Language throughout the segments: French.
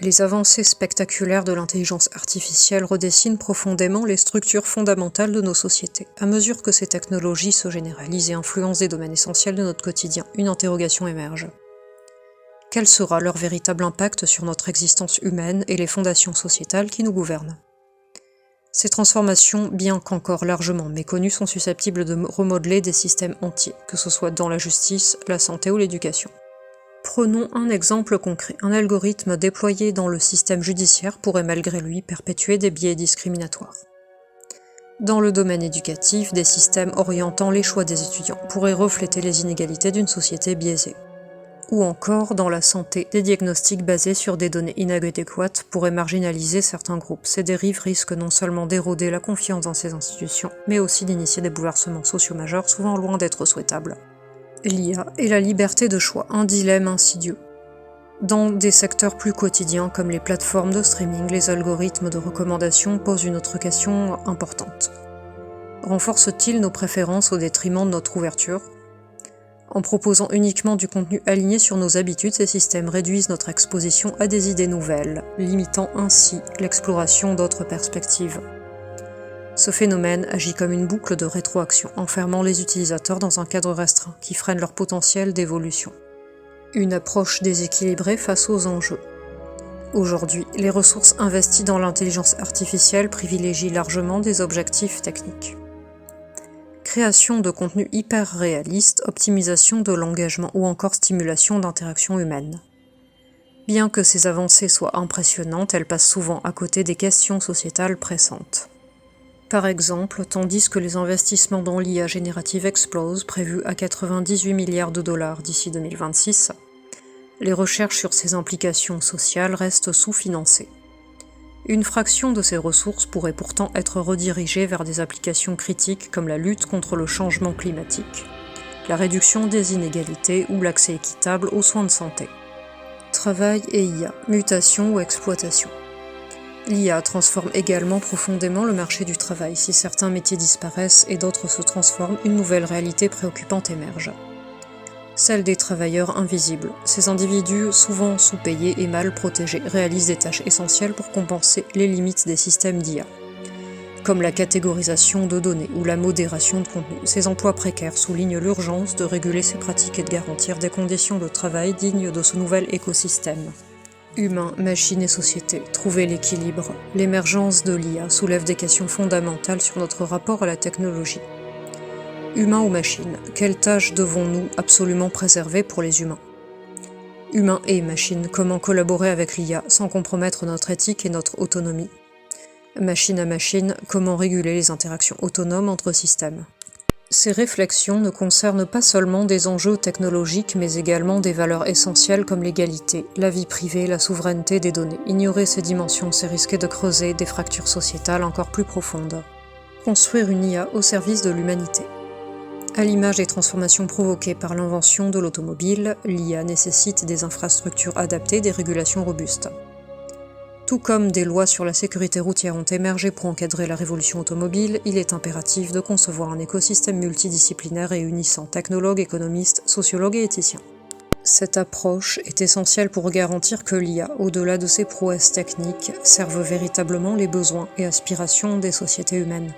Les avancées spectaculaires de l'intelligence artificielle redessinent profondément les structures fondamentales de nos sociétés. À mesure que ces technologies se généralisent et influencent des domaines essentiels de notre quotidien, une interrogation émerge. Quel sera leur véritable impact sur notre existence humaine et les fondations sociétales qui nous gouvernent ? Ces transformations, bien qu'encore largement méconnues, sont susceptibles de remodeler des systèmes entiers, que ce soit dans la justice, la santé ou l'éducation. Prenons un exemple concret. Un algorithme déployé dans le système judiciaire pourrait malgré lui perpétuer des biais discriminatoires. Dans le domaine éducatif, des systèmes orientant les choix des étudiants pourraient refléter les inégalités d'une société biaisée. Ou encore, dans la santé, des diagnostics basés sur des données inadéquates pourraient marginaliser certains groupes. Ces dérives risquent non seulement d'éroder la confiance dans ces institutions, mais aussi d'initier des bouleversements sociaux majeurs souvent loin d'être souhaitables. L'IA et la liberté de choix, un dilemme insidieux. Dans des secteurs plus quotidiens comme les plateformes de streaming, les algorithmes de recommandation posent une autre question importante. Renforcent-ils nos préférences au détriment de notre ouverture ? En proposant uniquement du contenu aligné sur nos habitudes, ces systèmes réduisent notre exposition à des idées nouvelles, limitant ainsi l'exploration d'autres perspectives. Ce phénomène agit comme une boucle de rétroaction, enfermant les utilisateurs dans un cadre restreint qui freine leur potentiel d'évolution. Une approche déséquilibrée face aux enjeux. Aujourd'hui, les ressources investies dans l'intelligence artificielle privilégient largement des objectifs techniques. Création de contenus hyper réalistes, optimisation de l'engagement ou encore stimulation d'interactions humaines. Bien que ces avancées soient impressionnantes, elles passent souvent à côté des questions sociétales pressantes. Par exemple, tandis que les investissements dans l'IA générative explosent, prévus à 98 milliards de dollars d'ici 2026, les recherches sur ces implications sociales restent sous-financées. Une fraction de ces ressources pourrait pourtant être redirigée vers des applications critiques comme la lutte contre le changement climatique, la réduction des inégalités ou l'accès équitable aux soins de santé. Travail et IA, mutation ou exploitation. L'IA transforme également profondément le marché du travail. Si certains métiers disparaissent et d'autres se transforment, une nouvelle réalité préoccupante émerge. Celle des travailleurs invisibles. Ces individus, souvent sous-payés et mal protégés, réalisent des tâches essentielles pour compenser les limites des systèmes d'IA, comme la catégorisation de données ou la modération de contenu. Ces emplois précaires soulignent l'urgence de réguler ces pratiques et de garantir des conditions de travail dignes de ce nouvel écosystème. Humains, machines et société, trouver l'équilibre. L'émergence de l'IA soulève des questions fondamentales sur notre rapport à la technologie. Humains ou machines, quelles tâches devons-nous absolument préserver pour les humains ? Humains et machines, comment collaborer avec l'IA sans compromettre notre éthique et notre autonomie ? Machine à machine, comment réguler les interactions autonomes entre systèmes ? Ces réflexions ne concernent pas seulement des enjeux technologiques, mais également des valeurs essentielles comme l'égalité, la vie privée, la souveraineté des données. Ignorer ces dimensions, c'est risquer de creuser des fractures sociétales encore plus profondes. Construire une IA au service de l'humanité. À l'image des transformations provoquées par l'invention de l'automobile, l'IA nécessite des infrastructures adaptées, des régulations robustes. Tout comme des lois sur la sécurité routière ont émergé pour encadrer la révolution automobile, il est impératif de concevoir un écosystème multidisciplinaire et unissant technologues, économistes, sociologues et éthiciens. Cette approche est essentielle pour garantir que l'IA, au-delà de ses prouesses techniques, serve véritablement les besoins et aspirations des sociétés humaines.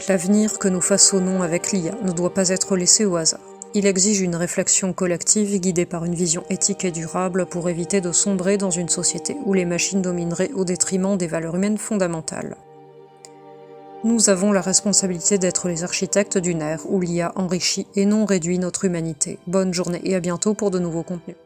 L'avenir que nous façonnons avec l'IA ne doit pas être laissé au hasard. Il exige une réflexion collective guidée par une vision éthique et durable pour éviter de sombrer dans une société où les machines domineraient au détriment des valeurs humaines fondamentales. Nous avons la responsabilité d'être les architectes d'une ère où l'IA enrichit et non réduit notre humanité. Bonne journée et à bientôt pour de nouveaux contenus.